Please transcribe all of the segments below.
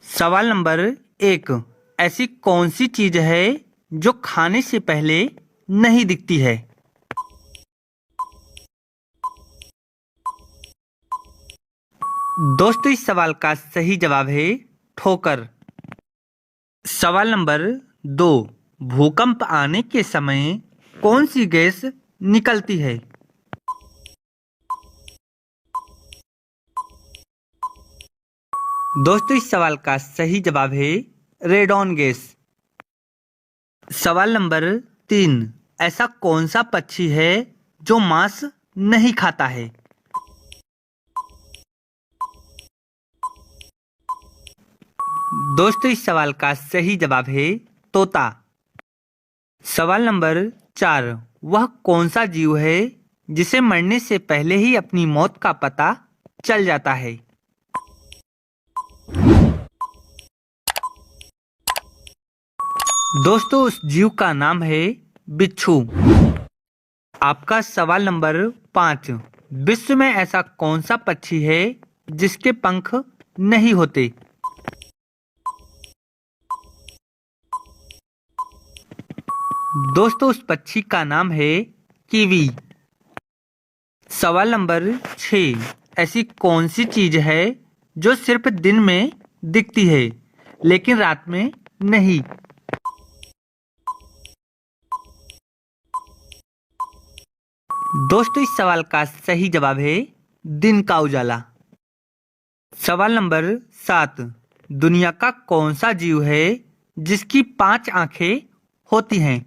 सवाल नंबर 1। ऐसी कौन सी चीज है जो खाने से पहले नहीं दिखती है? दोस्तों, इस सवाल का सही जवाब है ठोकर। सवाल नंबर 2। भूकंप आने के समय कौन सी गैस निकलती है? दोस्तों, इस सवाल का सही जवाब है रेडॉन गैस। सवाल नंबर 3। ऐसा कौन सा पक्षी है जो मांस नहीं खाता है? दोस्तों, इस सवाल का सही जवाब है तोता। सवाल नंबर 4। वह कौन सा जीव है जिसे मरने से पहले ही अपनी मौत का पता चल जाता है? दोस्तों, उस जीव का नाम है बिच्छू। आपका सवाल नंबर 5। विश्व में ऐसा कौन सा पक्षी है जिसके पंख नहीं होते? दोस्तों, उस पक्षी का नाम है कीवी। सवाल नंबर 6। ऐसी कौन सी चीज है जो सिर्फ दिन में दिखती है लेकिन रात में नहीं? दोस्तों, इस सवाल का सही जवाब है दिन का उजाला। सवाल नंबर 7। दुनिया का कौन सा जीव है जिसकी 5 आंखें होती हैं?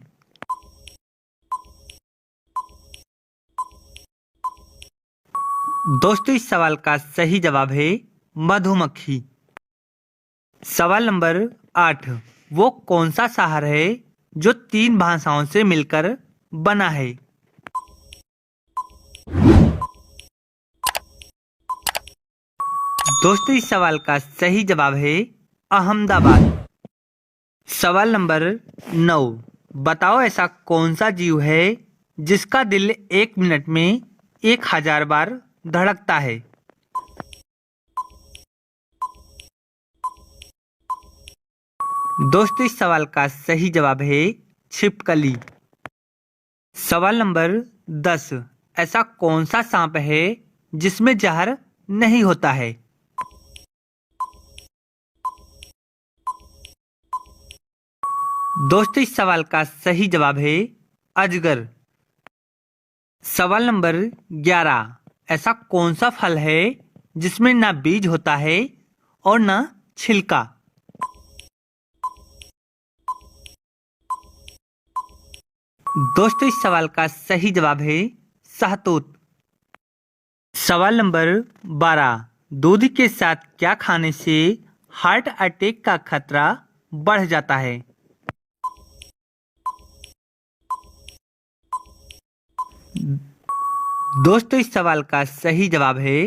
दोस्तों, इस सवाल का सही जवाब है मधुमक्खी। सवाल नंबर 8। वो कौन सा शहर है जो 3 भाषाओं से मिलकर बना है? दोस्तों, इस सवाल का सही जवाब है अहमदाबाद। सवाल नंबर 9। बताओ ऐसा कौन सा जीव है जिसका दिल 1 मिनट में 1000 बार धड़कता है? दोस्तों, इस सवाल का सही जवाब है छिपकली। सवाल नंबर 10। ऐसा कौन सा सांप है जिसमें जहर नहीं होता है? दोस्तों, इस सवाल का सही जवाब है अजगर। सवाल नंबर 11। ऐसा कौन सा फल है जिसमें ना बीज होता है और ना छिलका? दोस्तों, इस सवाल का सही जवाब है शहतूत। सवाल नंबर 12। दूध के साथ क्या खाने से हार्ट अटैक का खतरा बढ़ जाता है? दोस्तों, इस सवाल का सही जवाब है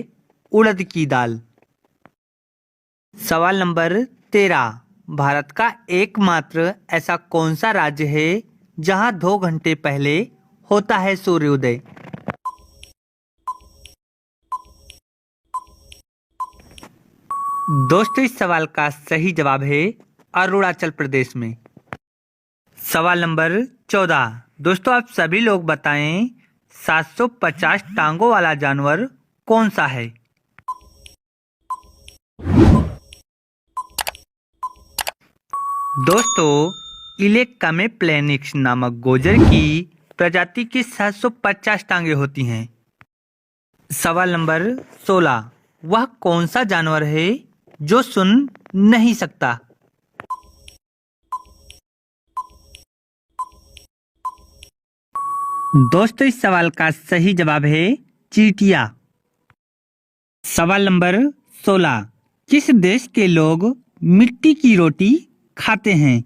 उड़द की दाल। सवाल नंबर 13। भारत का एकमात्र ऐसा कौन सा राज्य है जहां 2 घंटे पहले होता है सूर्योदय? दोस्तों, इस सवाल का सही जवाब है अरुणाचल प्रदेश में। सवाल नंबर 14। दोस्तों, आप सभी लोग बताएं 750 टांगों वाला जानवर कौन सा है? दोस्तों, इलेक्कामेप्लेनिक्स नामक गोजर की प्रजाति की 750 टांगे होती हैं। सवाल नंबर 16। वह कौन सा जानवर है जो सुन नहीं सकता? दोस्तों, इस सवाल का सही जवाब है चींटियां। सवाल नंबर 16। किस देश के लोग मिट्टी की रोटी खाते हैं?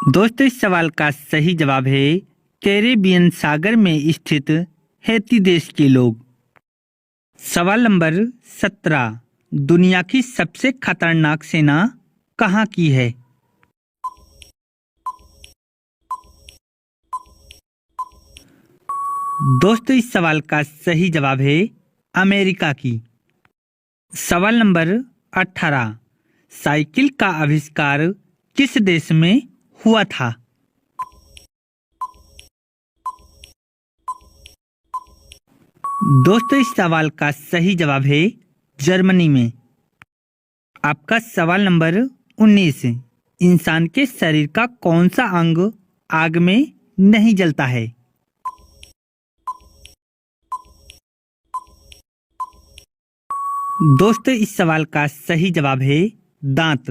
दोस्तों, इस सवाल का सही जवाब है कैरेबियन सागर में स्थित हैती देश के लोग। सवाल नंबर 17। दुनिया की सबसे खतरनाक सेना कहाँ की है? दोस्तों इस सवाल का सही जवाब है अमेरिका की। सवाल नंबर 18, साइकिल का आविष्कार किस देश में हुआ था? दोस्तों इस सवाल का सही जवाब है जर्मनी में। आपका सवाल नंबर 19, इंसान के शरीर का कौन सा अंग आग में नहीं जलता है? दोस्तों इस सवाल का सही जवाब है दांत।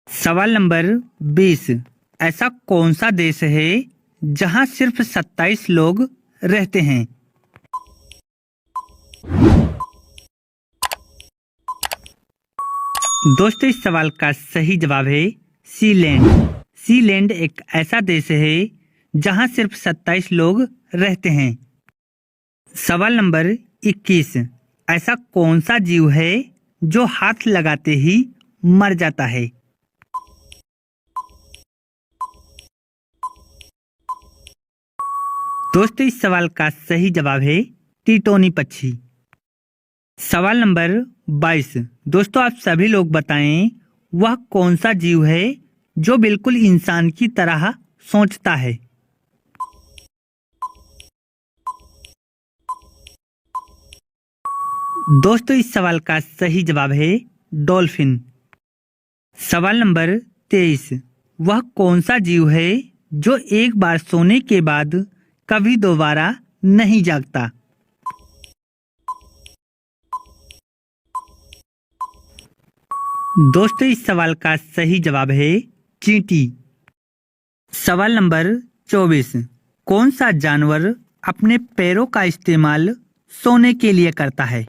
सवाल नंबर 20, ऐसा कौन सा देश है जहां सिर्फ 27 लोग रहते हैं? दोस्तों इस सवाल का सही जवाब है सीलैंड। सीलैंड एक ऐसा देश है जहां सिर्फ 27 लोग रहते हैं। सवाल नंबर 21, ऐसा कौन सा जीव है जो हाथ लगाते ही मर जाता है? दोस्तों इस सवाल का सही जवाब है टिटोनी पक्षी। सवाल नंबर 22, दोस्तों आप सभी लोग बताएं वह कौन सा जीव है जो बिल्कुल इंसान की तरह सोचता है? दोस्तों इस सवाल का सही जवाब है डॉल्फिन। सवाल नंबर 23, वह कौन सा जीव है जो एक बार सोने के बाद कभी दोबारा नहीं जागता? दोस्तों इस सवाल का सही जवाब है चींटी। सवाल नंबर 24, कौन सा जानवर अपने पैरों का इस्तेमाल सोने के लिए करता है?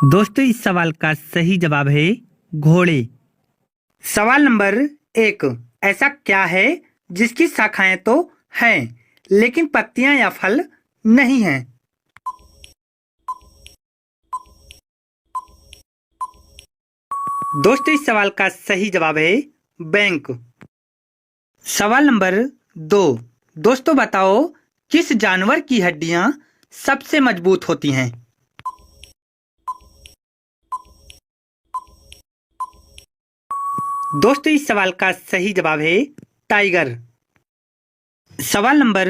दोस्तों इस सवाल का सही जवाब है घोड़े। सवाल नंबर 1, ऐसा क्या है जिसकी शाखाएं तो हैं लेकिन पत्तियां या फल नहीं हैं? दोस्तों इस सवाल का सही जवाब है बैंक। सवाल नंबर 2, दोस्तों बताओ किस जानवर की हड्डियां सबसे मजबूत होती हैं? दोस्तों इस सवाल का सही जवाब है टाइगर। सवाल नंबर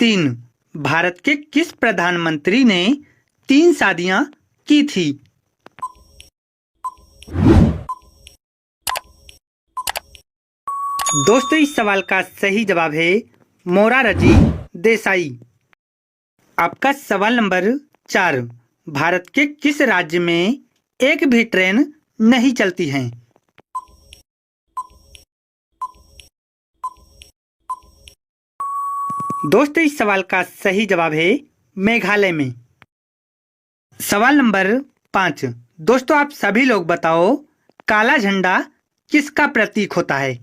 3, भारत के किस प्रधानमंत्री ने 3 शादियां की थी? दोस्तों इस सवाल का सही जवाब है मोरारजी देसाई। आपका सवाल नंबर 4, भारत के किस राज्य में एक भी ट्रेन नहीं चलती है? दोस्तों इस सवाल का सही जवाब है मेघालय में। सवाल नंबर 5, दोस्तों आप सभी लोग बताओ काला झंडा किसका प्रतीक होता है?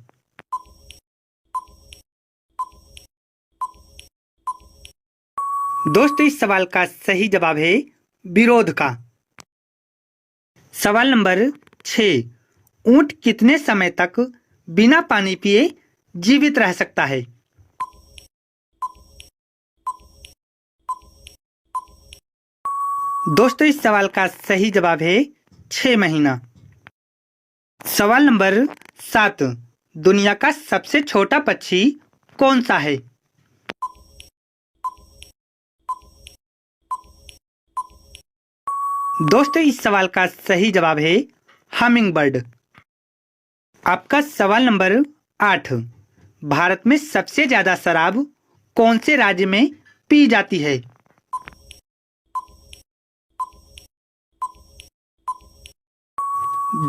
दोस्तों इस सवाल का सही जवाब है विरोध का। सवाल नंबर 6, ऊंट कितने समय तक बिना पानी पिए जीवित रह सकता है? दोस्तों इस सवाल का सही जवाब है 6 महीना। सवाल नंबर 7, दुनिया का सबसे छोटा पक्षी कौन सा है? दोस्तों इस सवाल का सही जवाब है हमिंग बर्ड। आपका सवाल नंबर 8, भारत में सबसे ज्यादा शराब कौन से राज्य में पी जाती है?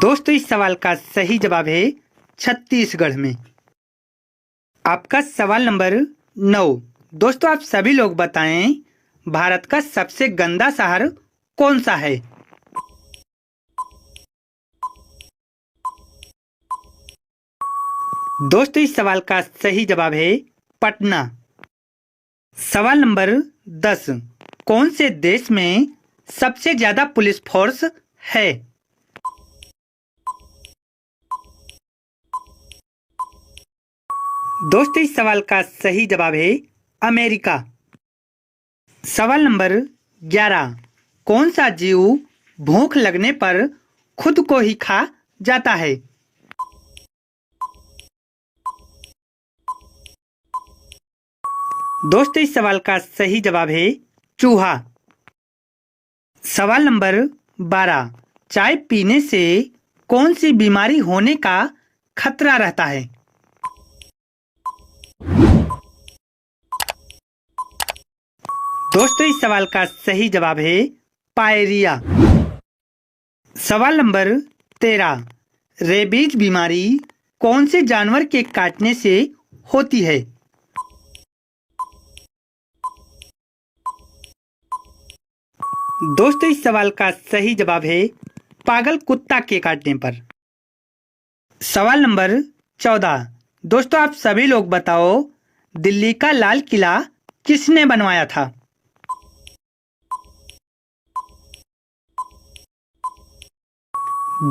दोस्तों इस सवाल का सही जवाब है छत्तीसगढ़ में। आपका सवाल नंबर 9, दोस्तों आप सभी लोग बताएं भारत का सबसे गंदा शहर कौन सा है? दोस्तों इस सवाल का सही जवाब है पटना। सवाल नंबर 10, कौन से देश में सबसे ज्यादा पुलिस फोर्स है? दोस्तों इस सवाल का सही जवाब है अमेरिका। सवाल नंबर 11। कौन सा जीव भूख लगने पर खुद को ही खा जाता है? दोस्तों इस सवाल का सही जवाब है चूहा। सवाल नंबर 12। चाय पीने से कौन सी बीमारी होने का खतरा रहता है? दोस्तों इस सवाल का सही जवाब है पायरिया। सवाल नंबर 13। रेबीज बीमारी कौन से जानवर के काटने से होती है? दोस्तों इस सवाल का सही जवाब है पागल कुत्ता के काटने पर। सवाल नंबर 14। दोस्तों आप सभी लोग बताओ, दिल्ली का लाल किला किसने बनवाया था?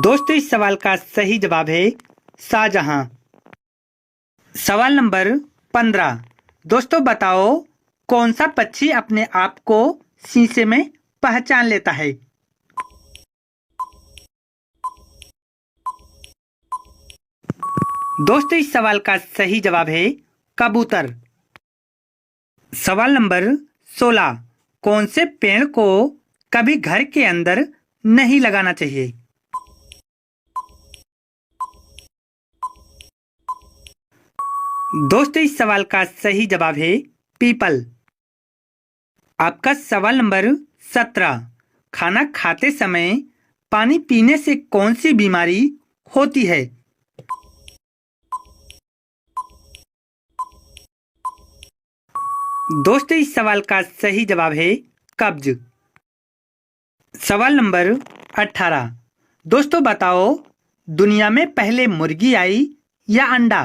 दोस्तों इस सवाल का सही जवाब है शाहजहां। सवाल नंबर 15। दोस्तों बताओ, कौन सा पक्षी अपने आप को शीशे में पहचान लेता है? दोस्तों इस सवाल का सही जवाब है कबूतर। सवाल नंबर 16। कौन से पेड़ को कभी घर के अंदर नहीं लगाना चाहिए? दोस्तों इस सवाल का सही जवाब है पीपल। आपका सवाल नंबर 17। खाना खाते समय पानी पीने से कौन सी बीमारी होती है? दोस्तों इस सवाल का सही जवाब है कब्ज। सवाल नंबर 18। दोस्तों बताओ, दुनिया में पहले मुर्गी आई या अंडा?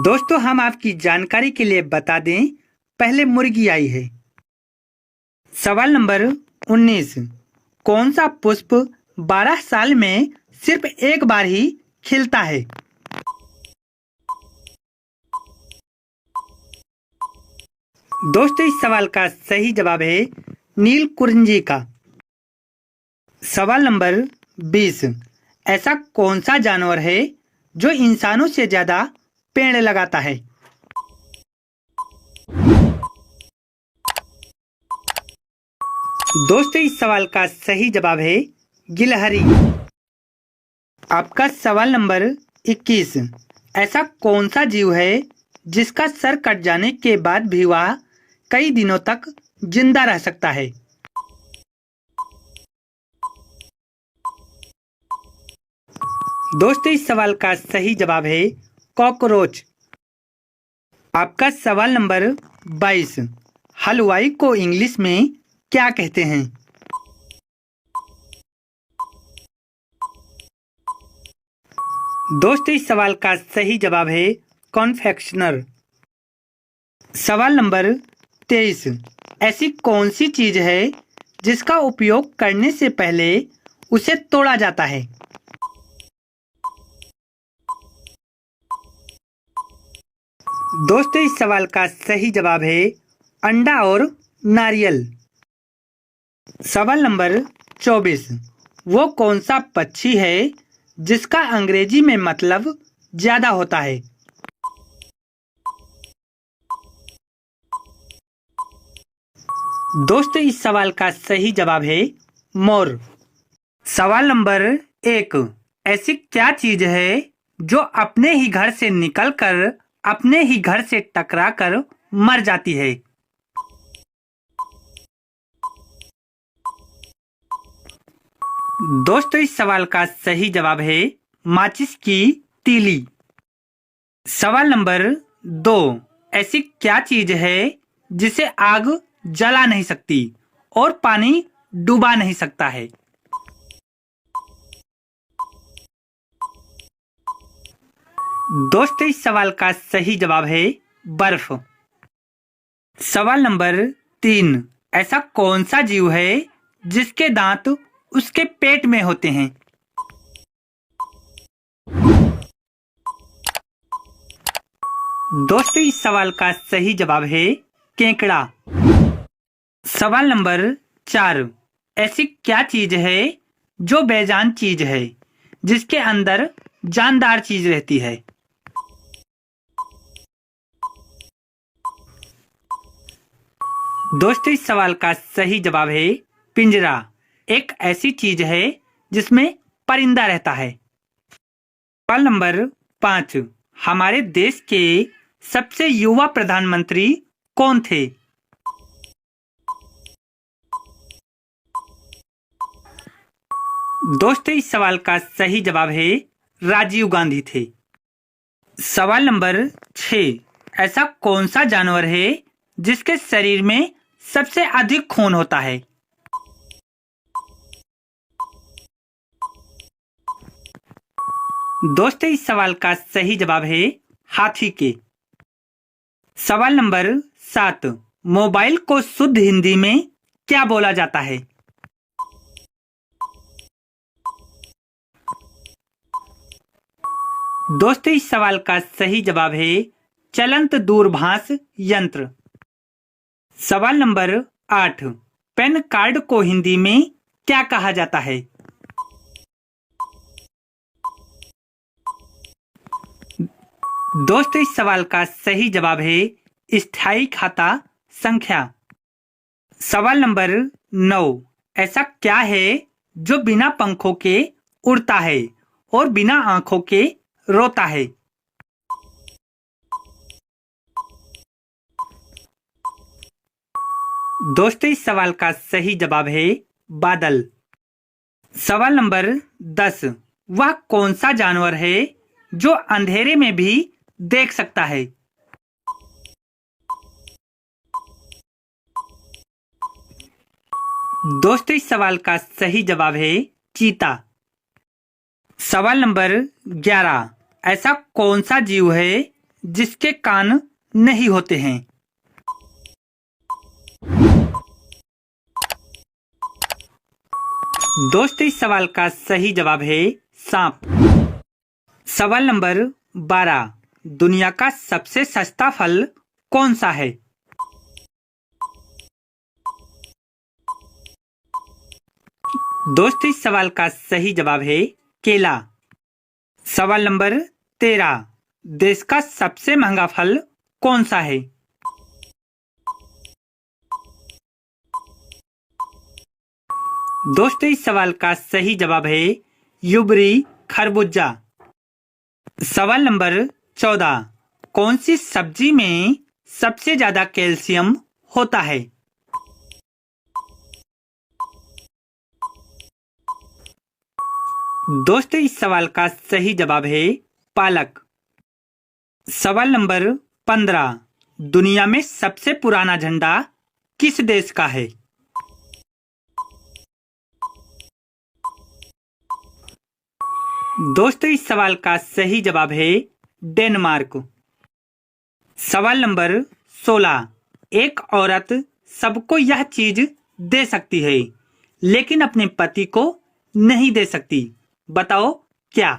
दोस्तों हम आपकी जानकारी के लिए बता दें, पहले मुर्गी आई है। सवाल नंबर 19। कौन सा पुष्प 12 साल में सिर्फ एक बार ही खिलता है? दोस्तों इस सवाल का सही जवाब है नीलकुरिंजी का। सवाल नंबर 20। ऐसा कौन सा जानवर है जो इंसानों से ज्यादा पेड़ लगाता है? दोस्तों इस सवाल का सही जवाब है गिलहरी। आपका सवाल नंबर 21। ऐसा कौन सा जीव है जिसका सर कट जाने के बाद भी वह कई दिनों तक जिंदा रह सकता है? दोस्तों इस सवाल का सही जवाब है कॉकरोच। आपका सवाल नंबर 22। हलवाई को इंग्लिश में क्या कहते हैं? दोस्तों इस सवाल का सही जवाब है कॉन्फेक्शनर। सवाल नंबर 23। ऐसी कौन सी चीज है जिसका उपयोग करने से पहले उसे तोड़ा जाता है? दोस्तों इस सवाल का सही जवाब है अंडा और नारियल। सवाल नंबर 24। वो कौन सा पक्षी है जिसका अंग्रेजी में मतलब ज्यादा होता है? दोस्तों इस सवाल का सही जवाब है मोर। सवाल नंबर 1। ऐसी क्या चीज है जो अपने ही घर से निकलकर अपने ही घर से टकराकर मर जाती है? दोस्तों इस सवाल का सही जवाब है माचिस की तीली। सवाल नंबर 2। ऐसी क्या चीज है जिसे आग जला नहीं सकती और पानी डुबा नहीं सकता है? दोस्तों इस सवाल का सही जवाब है बर्फ। सवाल नंबर 3। ऐसा कौन सा जीव है जिसके दांत उसके पेट में होते हैं? दोस्तों इस सवाल का सही जवाब है केकड़ा। सवाल नंबर 4, ऐसी क्या चीज है जो बेजान चीज है जिसके अंदर जानदार चीज रहती है? दोस्तों इस सवाल का सही जवाब है पिंजरा। एक ऐसी चीज है जिसमें परिंदा रहता है। सवाल नंबर 5, हमारे देश के सबसे युवा प्रधानमंत्री कौन थे? दोस्तों इस सवाल का सही जवाब है राजीव गांधी थे। सवाल नंबर 6, ऐसा कौन सा जानवर है जिसके शरीर में सबसे अधिक खून होता है? दोस्तों इस सवाल का सही जवाब है हाथी के। सवाल नंबर 7, मोबाइल को शुद्ध हिंदी में क्या बोला जाता है? दोस्तों इस सवाल का सही जवाब है चलंत दूरभाष यंत्र। सवाल नंबर 8, पैन कार्ड को हिंदी में क्या कहा जाता है? दोस्तों इस सवाल का सही जवाब है स्थायी खाता संख्या। सवाल नंबर 9, ऐसा क्या है जो बिना पंखों के उड़ता है और बिना आंखों के रोता है? दोस्तों इस सवाल का सही जवाब है बादल। सवाल नंबर 10, वह कौन सा जानवर है जो अंधेरे में भी देख सकता है? दोस्तों इस सवाल का सही जवाब है चीता। सवाल नंबर 11, ऐसा कौन सा जीव है जिसके कान नहीं होते हैं? दोस्तों इस सवाल का सही जवाब है सांप। सवाल नंबर 12, दुनिया का सबसे सस्ता फल कौन सा है? दोस्तों इस सवाल का सही जवाब है केला। सवाल नंबर 13, देश का सबसे महंगा फल कौन सा है? दोस्तों इस सवाल का सही जवाब है युबरी खरबूजा। सवाल नंबर 14, कौन सी सब्जी में सबसे ज्यादा कैल्शियम होता है? दोस्तों इस सवाल का सही जवाब है पालक। सवाल नंबर 15, दुनिया में सबसे पुराना झंडा किस देश का है? दोस्तों इस सवाल का सही जवाब है डेनमार्क। सवाल नंबर 16, एक औरत सबको यह चीज दे सकती है लेकिन अपने पति को नहीं दे सकती, बताओ क्या?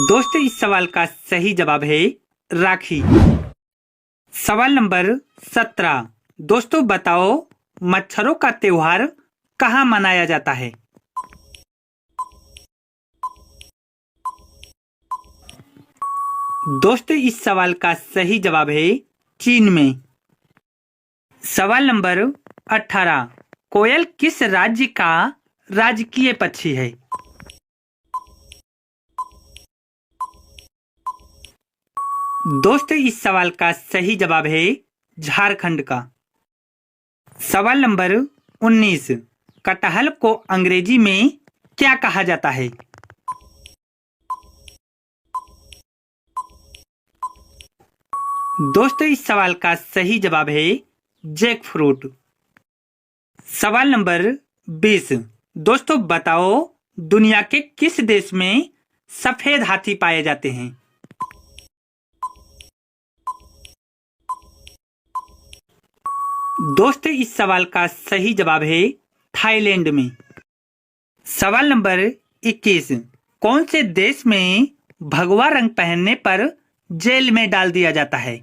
दोस्तों इस सवाल का सही जवाब है राखी। सवाल नंबर 17, दोस्तों बताओ मच्छरों का त्योहार कहाँ मनाया जाता है? दोस्तों इस सवाल का सही जवाब है चीन में। सवाल नंबर 18, कोयल किस राज्य का राजकीय पक्षी है? दोस्तों इस सवाल का सही जवाब है झारखंड का। सवाल नंबर 19, कटहल को अंग्रेजी में क्या कहा जाता है? दोस्तों इस सवाल का सही जवाब है जैक फ्रूट। सवाल नंबर 20, दोस्तों बताओ दुनिया के किस देश में सफेद हाथी पाए जाते हैं? दोस्तों इस सवाल का सही जवाब है थाईलैंड में। सवाल नंबर 21, कौन से देश में भगवा रंग पहनने पर जेल में डाल दिया जाता है?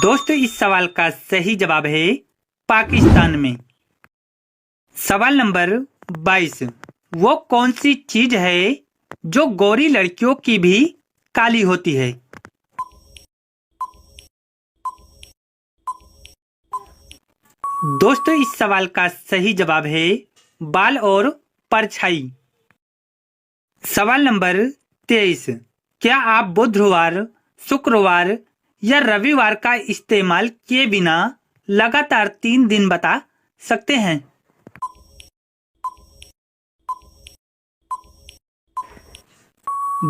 दोस्तों इस सवाल का सही जवाब है पाकिस्तान में। सवाल नंबर 22, वो कौन सी चीज है जो गोरी लड़कियों की भी काली होती है? दोस्तों इस सवाल का सही जवाब है बाल और परछाई। सवाल नंबर 23, क्या आप बुधवार, शुक्रवार या रविवार का इस्तेमाल किए बिना लगातार 3 दिन बता सकते हैं?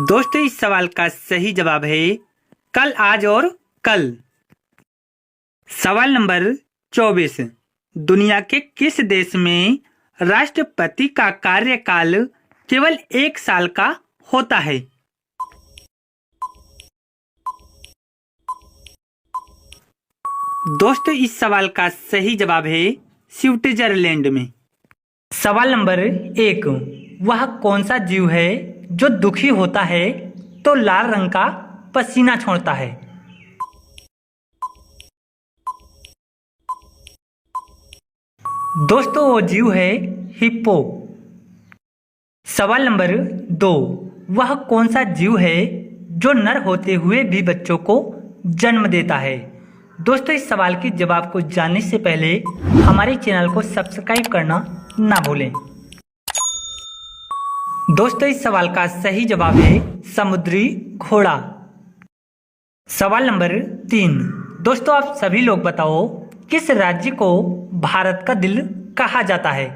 दोस्तों इस सवाल का सही जवाब है कल, आज और कल। सवाल नंबर 24, दुनिया के किस देश में राष्ट्रपति का कार्यकाल केवल 1 साल का होता है? दोस्तों इस सवाल का सही जवाब है स्विट्जरलैंड में। सवाल नंबर 1, वह कौन सा जीव है जो दुखी होता है तो लाल रंग का पसीना छोड़ता है? दोस्तों वो जीव है हिप्पो। सवाल नंबर 2, वह कौन सा जीव है जो नर होते हुए भी बच्चों को जन्म देता है? दोस्तों इस सवाल के जवाब को जानने से पहले हमारे चैनल को सब्सक्राइब करना ना भूलें। दोस्तों इस सवाल का सही जवाब है समुद्री घोड़ा। सवाल नंबर 3, दोस्तों आप सभी लोग बताओ किस राज्य को भारत का दिल कहा जाता है?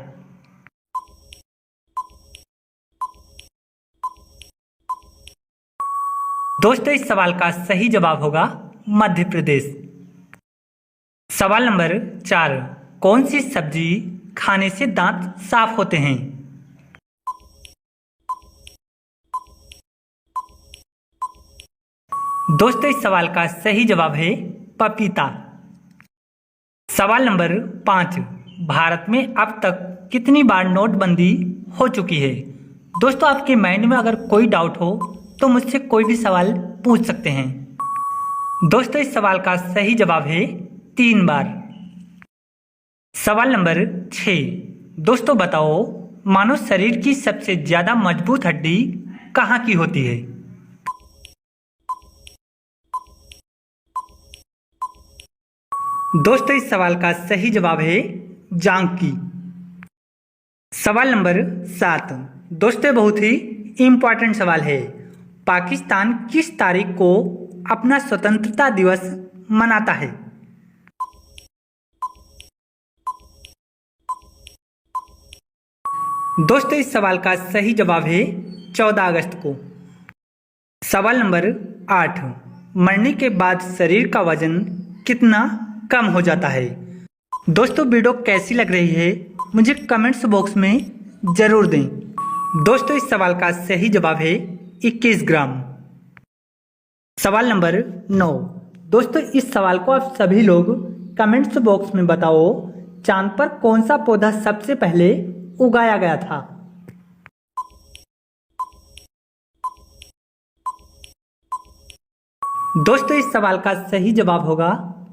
दोस्तों इस सवाल का सही जवाब होगा मध्य प्रदेश। सवाल नंबर 4, कौन सी सब्जी खाने से दांत साफ होते हैं? दोस्तों इस सवाल का सही जवाब है पपीता। सवाल नंबर 5, भारत में अब तक कितनी बार नोटबंदी हो चुकी है? दोस्तों आपके माइंड में अगर कोई डाउट हो तो मुझसे कोई भी सवाल पूछ सकते हैं। दोस्तों इस सवाल का सही जवाब है 3 बार। सवाल नंबर 6, दोस्तों बताओ मानव शरीर की सबसे ज्यादा मजबूत हड्डी कहाँ की होती है? दोस्तों इस सवाल का सही जवाब है जांघ की। सवाल नंबर 7, दोस्तों बहुत ही इंपॉर्टेंट सवाल है, पाकिस्तान किस तारीख को अपना स्वतंत्रता दिवस मनाता है? दोस्तों इस सवाल का सही जवाब है 14 अगस्त को। सवाल नंबर 8, मरने के बाद शरीर का वजन कितना कम हो जाता है? दोस्तों वीडियो कैसी लग रही है मुझे कमेंट्स बॉक्स में जरूर दें। दोस्तों इस सवाल का सही जवाब है 21 ग्राम। सवाल नंबर 9, दोस्तों इस सवाल को आप सभी लोग कमेंट्स बॉक्स में बताओ, चांद पर कौन सा पौधा सबसे पहले उगाया गया था? दोस्तों इस सवाल का सही जवाब होगा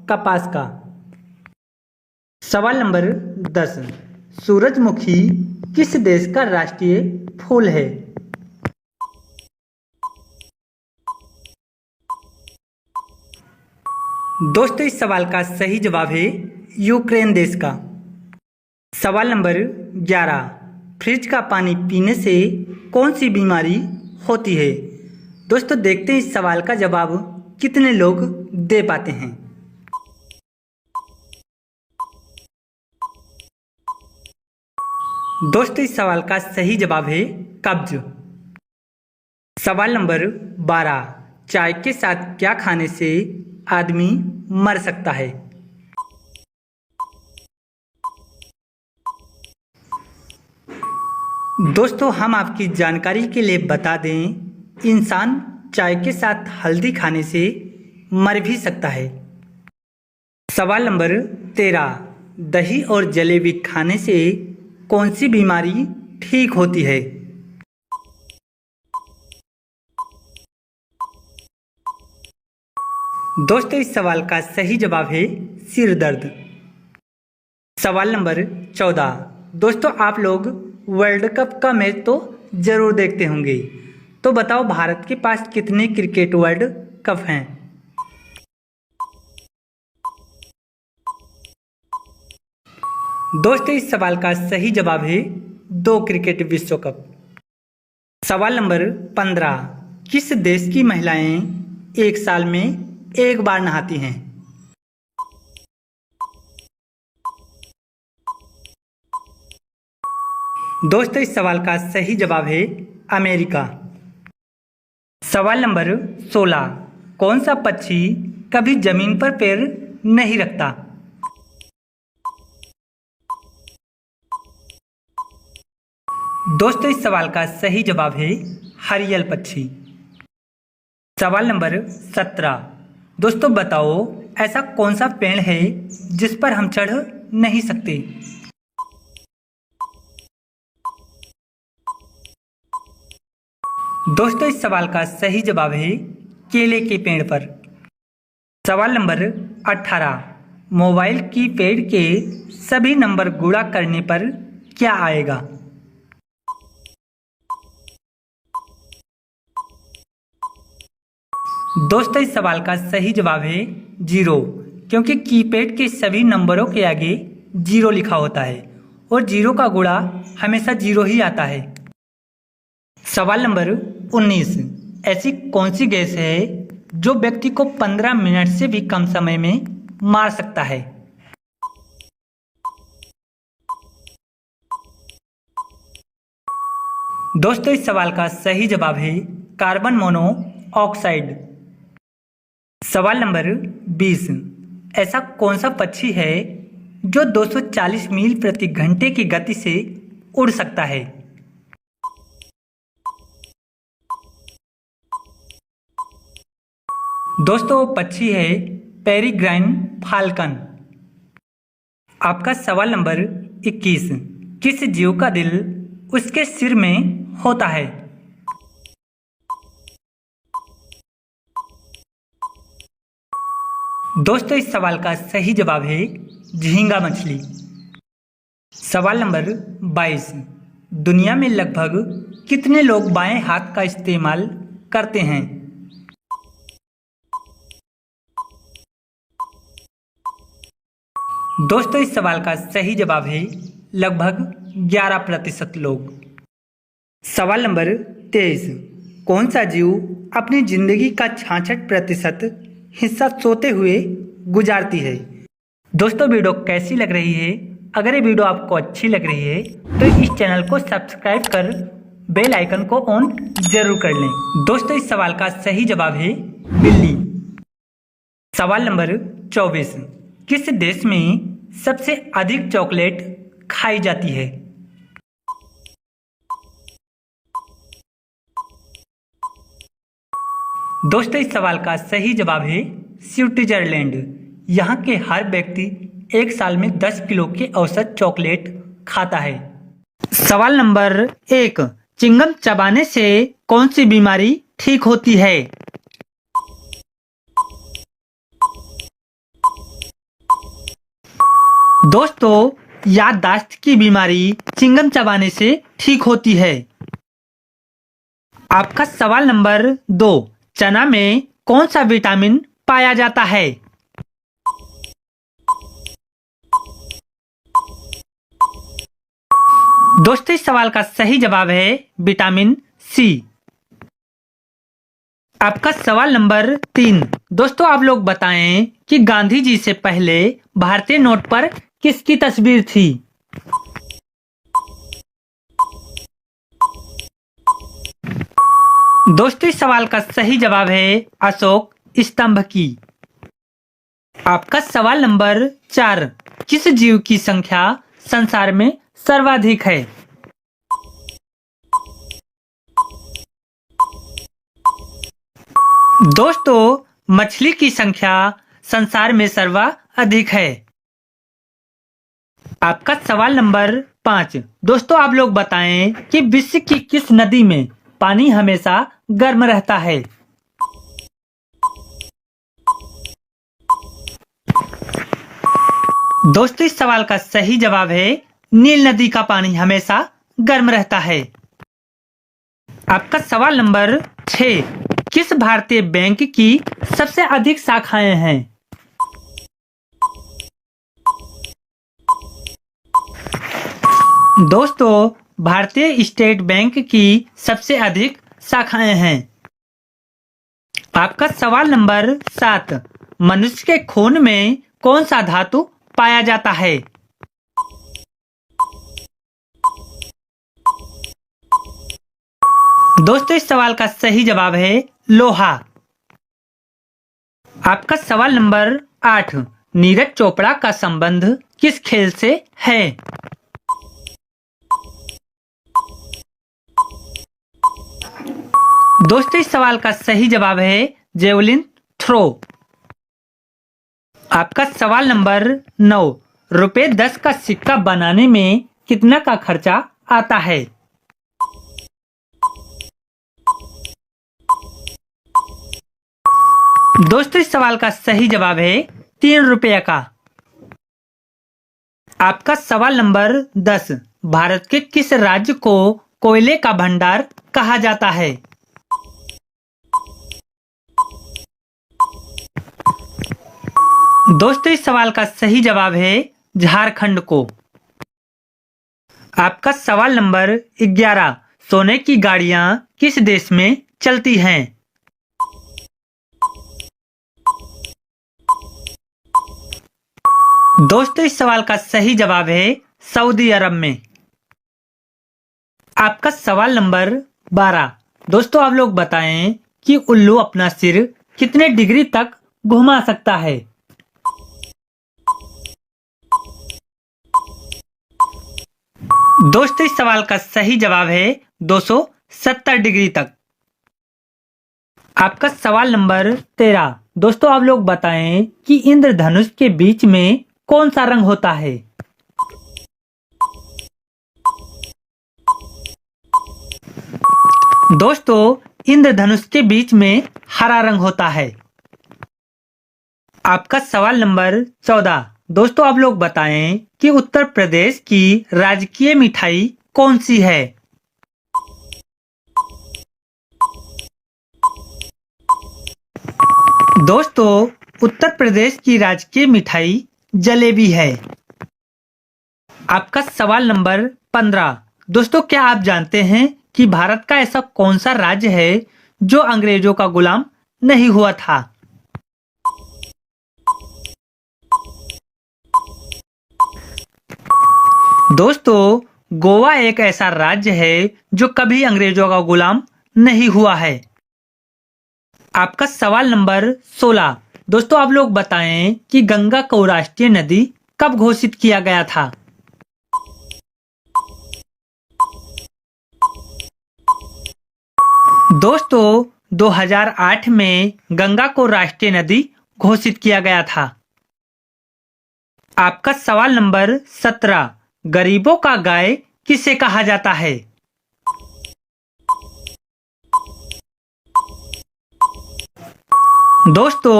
कपास का। सवाल नंबर 10, सूरजमुखी किस देश का राष्ट्रीय फूल है? दोस्तों इस सवाल का सही जवाब है यूक्रेन देश का। सवाल नंबर 11, फ्रिज का पानी पीने से कौन सी बीमारी होती है? दोस्तों देखते हैं इस सवाल का जवाब कितने लोग दे पाते हैं। दोस्तों इस सवाल का सही जवाब है कब्ज। सवाल नंबर 12, चाय के साथ क्या खाने से आदमी मर सकता है? दोस्तों हम आपकी जानकारी के लिए बता दें, इंसान चाय के साथ हल्दी खाने से मर भी सकता है। सवाल नंबर 13, दही और जलेबी खाने से कौन सी बीमारी ठीक होती है? दोस्तों इस सवाल का सही जवाब है सिर दर्द। सवाल नंबर 14। दोस्तों आप लोग वर्ल्ड कप का मैच तो जरूर देखते होंगे, तो बताओ भारत के पास कितने क्रिकेट वर्ल्ड कप हैं? दोस्तों इस सवाल का सही जवाब है 2 क्रिकेट विश्व कप। सवाल नंबर 15। किस देश की महिलाएं एक साल में एक बार नहाती हैं? दोस्तों इस सवाल का सही जवाब है अमेरिका। सवाल नंबर 16। कौन सा पक्षी कभी जमीन पर पैर नहीं रखता? दोस्तों इस सवाल का सही जवाब है हरियल पक्षी। सवाल नंबर 17। दोस्तों बताओ ऐसा कौन सा पेड़ है जिस पर हम चढ़ नहीं सकते? दोस्तों इस सवाल का सही जवाब है केले के पेड़ पर। सवाल नंबर 18। मोबाइल की पैड के सभी नंबर गुणा करने पर क्या आएगा? दोस्तों इस सवाल का सही जवाब है 0, क्योंकि कीपैड के सभी नंबरों के आगे 0 लिखा होता है और 0 का गुणा हमेशा 0 ही आता है। सवाल नंबर 19। ऐसी कौन सी गैस है जो व्यक्ति को 15 मिनट से भी कम समय में मार सकता है? दोस्तों इस सवाल का सही जवाब है कार्बन मोनोऑक्साइड। सवाल नंबर 20। ऐसा कौन सा पक्षी है जो 240 मील प्रति घंटे की गति से उड़ सकता है? दोस्तों पक्षी है पेरिग्राइन फाल्कन। आपका सवाल नंबर 21। किस जीव का दिल उसके सिर में होता है? दोस्तों इस सवाल का सही जवाब है झींगा मछली। सवाल नंबर 22। दुनिया में लगभग कितने लोग बाएं हाथ का इस्तेमाल करते हैं? दोस्तों इस सवाल का सही जवाब है लगभग 11% लोग। सवाल नंबर 23। कौन सा जीव अपनी जिंदगी का 66% हिस्सा सोते हुए गुजारती है? दोस्तों वीडियो कैसी लग रही है? अगर ये वीडियो आपको अच्छी लग रही है तो इस चैनल को सब्सक्राइब कर बेल आइकन को ऑन जरूर कर लें। दोस्तों इस सवाल का सही जवाब है बिल्ली। सवाल नंबर 24। किस देश में सबसे अधिक चॉकलेट खाई जाती है? दोस्तों इस सवाल का सही जवाब है स्विट्जरलैंड। यहाँ के हर व्यक्ति एक साल में 10 किलो के औसत चॉकलेट खाता है। सवाल नंबर 1। चिंगम चबाने से कौन सी बीमारी ठीक होती है? दोस्तों याददाश्त की बीमारी चिंगम चबाने से ठीक होती है। आपका सवाल नंबर 2। चना में कौन सा विटामिन पाया जाता है? दोस्तों इस सवाल का सही जवाब है विटामिन सी। आपका सवाल नंबर 3। दोस्तों आप लोग बताएं कि गांधी जी से पहले भारतीय नोट पर किसकी तस्वीर थी? दोस्तों इस सवाल का सही जवाब है अशोक स्तंभ की। आपका सवाल नंबर 4। किस जीव की संख्या संसार में सर्वाधिक है? दोस्तों मछली की संख्या संसार में सर्वाधिक है। आपका सवाल नंबर 5। दोस्तों आप लोग बताएं कि विश्व की किस नदी में पानी हमेशा गर्म रहता है। दोस्तों इस सवाल का सही जवाब है नील नदी का पानी हमेशा गर्म रहता है। आपका सवाल नंबर 6। किस भारतीय बैंक की सबसे अधिक शाखाएं हैं। दोस्तों भारतीय स्टेट बैंक की सबसे अधिक शाखाएं हैं। आपका सवाल नंबर 7। मनुष्य के खून में कौन सा धातु पाया जाता है। दोस्तों इस सवाल का सही जवाब है लोहा। आपका सवाल नंबर 8। नीरज चोपड़ा का संबंध किस खेल से है। दोस्तों इस सवाल का सही जवाब है जेवलिन थ्रो। आपका सवाल नंबर 9। रुपए 10 का सिक्का बनाने में कितना का खर्चा आता है। दोस्तों इस सवाल का सही जवाब है 3 रुपये का। आपका सवाल नंबर 10। भारत के किस राज्य को कोयले का भंडार कहा जाता है। दोस्तों इस सवाल का सही जवाब है झारखंड को। आपका सवाल नंबर 11। सोने की गाड़ियां किस देश में चलती हैं। दोस्तों इस सवाल का सही जवाब है सऊदी अरब में। आपका सवाल नंबर 12। दोस्तों आप लोग बताएं कि उल्लू अपना सिर कितने डिग्री तक घुमा सकता है। दोस्तों इस सवाल का सही जवाब है 270 डिग्री तक। आपका सवाल नंबर 13। दोस्तों आप लोग बताएं कि इंद्रधनुष के बीच में कौन सा रंग होता है। दोस्तों इंद्रधनुष के बीच में हरा रंग होता है। आपका सवाल नंबर 14। दोस्तों आप लोग बताएं कि उत्तर प्रदेश की राजकीय मिठाई कौन सी है। दोस्तों उत्तर प्रदेश की राजकीय मिठाई जलेबी है। आपका सवाल नंबर 15। दोस्तों क्या आप जानते हैं कि भारत का ऐसा कौन सा राज्य है जो अंग्रेजों का गुलाम नहीं हुआ था। दोस्तों गोवा एक ऐसा राज्य है जो कभी अंग्रेजों का गुलाम नहीं हुआ है। आपका सवाल नंबर 16। दोस्तों आप लोग बताएं कि गंगा को राष्ट्रीय नदी कब घोषित किया गया था। दोस्तों 2008 में गंगा को राष्ट्रीय नदी घोषित किया गया था। आपका सवाल नंबर 17। गरीबों का गाय किसे कहा जाता है। दोस्तों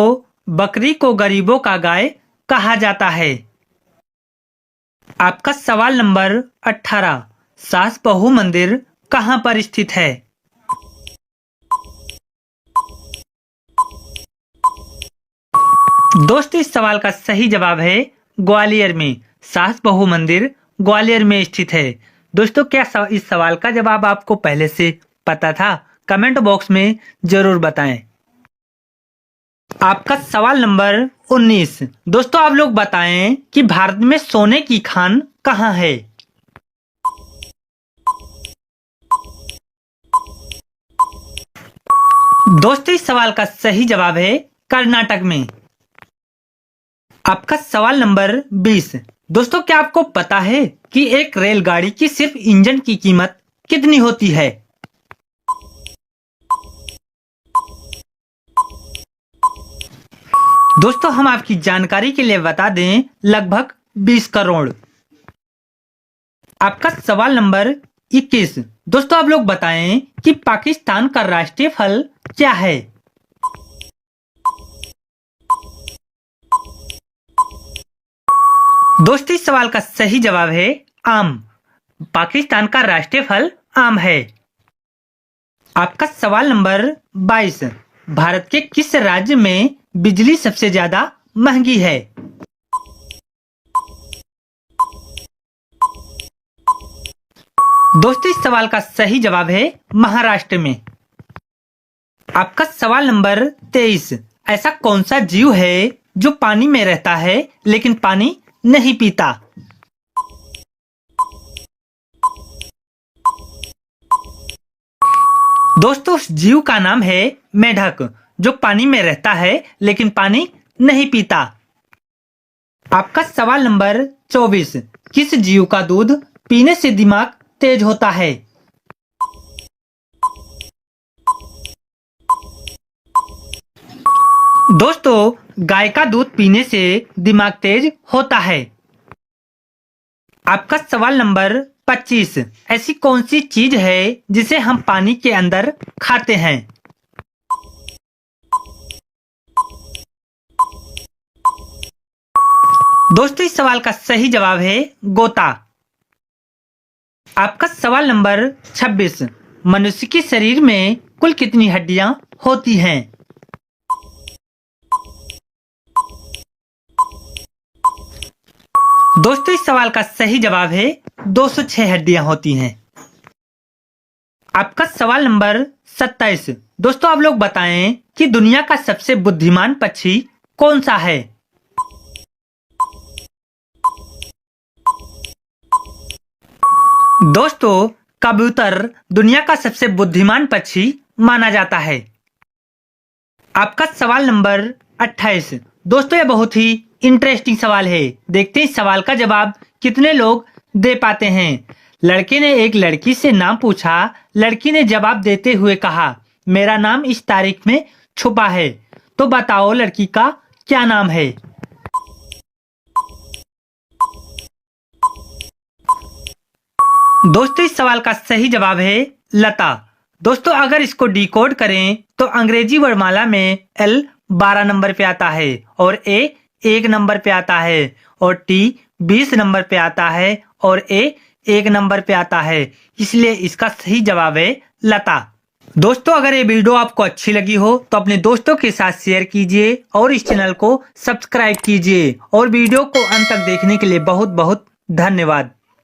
बकरी को गरीबों का गाय कहा जाता है। आपका सवाल नंबर 18। सास बहू मंदिर कहां पर स्थित है। दोस्तों इस सवाल का सही जवाब है ग्वालियर में। सास बहू मंदिर ग्वालियर में स्थित है। दोस्तों क्या इस सवाल का जवाब आपको पहले से पता था। कमेंट बॉक्स में जरूर बताएं। आपका सवाल नंबर 19। दोस्तों आप लोग बताएं कि भारत में सोने की खान कहां है। दोस्तों इस सवाल का सही जवाब है कर्नाटक में। आपका सवाल नंबर 20। दोस्तों क्या आपको पता है कि एक रेलगाड़ी की सिर्फ इंजन की कीमत कितनी होती है। दोस्तों हम आपकी जानकारी के लिए बता दें लगभग 20 करोड़। आपका सवाल नंबर 21। दोस्तों आप लोग बताएं कि पाकिस्तान का राष्ट्रीय फल क्या है। दोस्तों इस सवाल का सही जवाब है आम। पाकिस्तान का राष्ट्रीय फल आम है। आपका सवाल नंबर 22। भारत के किस राज्य में बिजली सबसे ज्यादा महंगी है। दोस्तों इस सवाल का सही जवाब है महाराष्ट्र में। आपका सवाल नंबर 23। ऐसा कौन सा जीव है जो पानी में रहता है लेकिन पानी नहीं पीता। दोस्तों उस जीव का नाम है मेढक, जो पानी में रहता है लेकिन पानी नहीं पीता। आपका सवाल नंबर 24। किस जीव का दूध पीने से दिमाग तेज होता है। दोस्तों गाय का दूध पीने से दिमाग तेज होता है। आपका सवाल नंबर 25। ऐसी कौन सी चीज है जिसे हम पानी के अंदर खाते हैं। दोस्तों इस सवाल का सही जवाब है गोता। आपका सवाल नंबर 26। मनुष्य के शरीर में कुल कितनी हड्डियां होती हैं। दोस्तों इस सवाल का सही जवाब है 206 हड्डियां होती हैं। आपका सवाल नंबर 27। दोस्तों आप लोग बताएं कि दुनिया का सबसे बुद्धिमान पक्षी कौन सा है। दोस्तों कबूतर दुनिया का सबसे बुद्धिमान पक्षी माना जाता है। आपका सवाल नंबर 28। दोस्तों यह बहुत ही इंटरेस्टिंग सवाल है। देखते हैं इस सवाल का जवाब कितने लोग दे पाते हैं। लड़के ने एक लड़की से नाम पूछा। लड़की ने जवाब देते हुए कहा, मेरा नाम इस तारीख में छुपा है। तो बताओ लड़की का क्या नाम है। दोस्तों इस सवाल का सही जवाब है लता। दोस्तों अगर इसको डिकोड करें तो अंग्रेजी वर्णमाला में L 12 नंबर पे आता है और A 1 नंबर पे आता है और T 20 नंबर पे आता है और A 1 नंबर पे आता है, इसलिए इसका सही जवाब है लता। दोस्तों अगर ये वीडियो आपको अच्छी लगी हो तो अपने दोस्तों के साथ शेयर कीजिए और इस चैनल को सब्सक्राइब कीजिए और वीडियो को अंत तक देखने के लिए बहुत बहुत धन्यवाद।